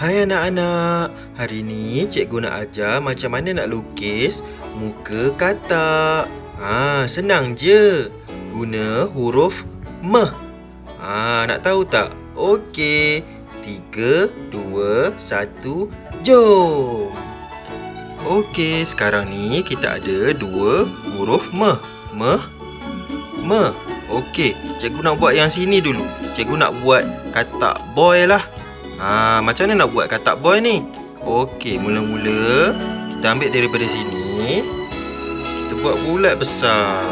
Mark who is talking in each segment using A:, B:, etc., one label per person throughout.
A: Hai anak-anak, hari ni cikgu nak ajar macam mana nak lukis muka katak. Senang je. Guna huruf M. Nak tahu tak? Okey. 3, 2, 1, jom. Okey, sekarang ni kita ada dua huruf M. M. Okey, cikgu nak buat yang sini dulu. Cikgu nak buat katak boy lah. Macam mana nak buat katak boy ni? Okey, mula-mula kita ambil daripada sini. Kita buat bulat besar.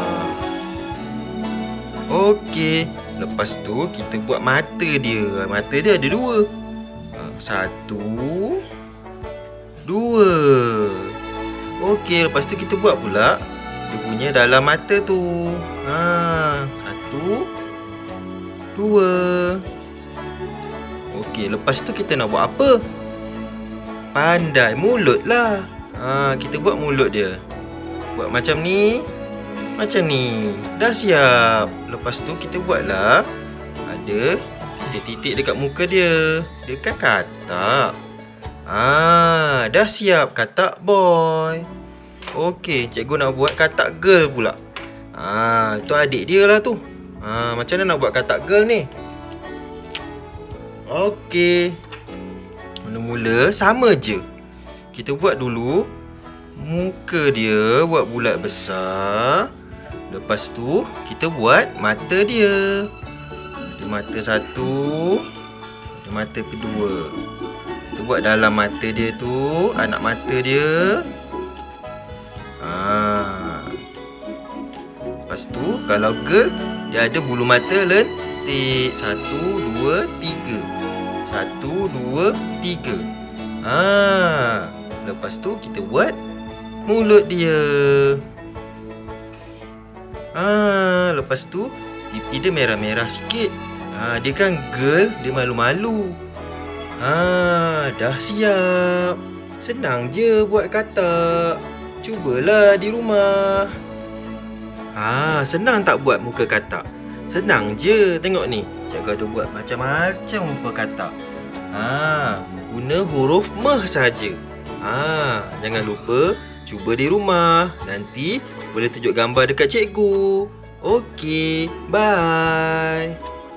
A: Okey, lepas tu kita buat mata dia. Mata dia ada dua. Satu, dua. Okey, lepas tu kita buat pula dia punya dalam mata tu. Satu, dua. Okey, lepas tu kita nak buat apa? Pandai, mulut lah. Kita buat mulut dia. Buat macam ni. Macam ni. Dah siap. Lepas tu kita buatlah ada titik-titik dekat muka dia. Dia kan katak. Dah siap katak boy. Okey, cikgu nak buat katak girl pula. Tu adik dia lah tu. Macam mana nak buat katak girl ni? Okey. Mula-mula sama je. Kita buat dulu muka dia, buat bulat besar. Lepas tu kita buat mata dia. Ada mata satu, ada mata kedua. Kita buat dalam mata dia tu, anak mata dia. Lepas tu kalau girl, dia ada bulu mata lentik. 1, 2, 3. 1, 2, 3. Lepas tu kita buat mulut dia. Lepas tu pipi dia merah-merah sikit. Dia kan girl, dia malu-malu. Dah siap. Senang je buat katak. Cubalah di rumah. Senang tak buat muka katak? Senang je. Tengok ni, cikgu ada buat macam-macam rupa katak. Guna huruf M saja. Jangan lupa cuba di rumah. Nanti boleh tunjuk gambar dekat cikgu. Okey, bye.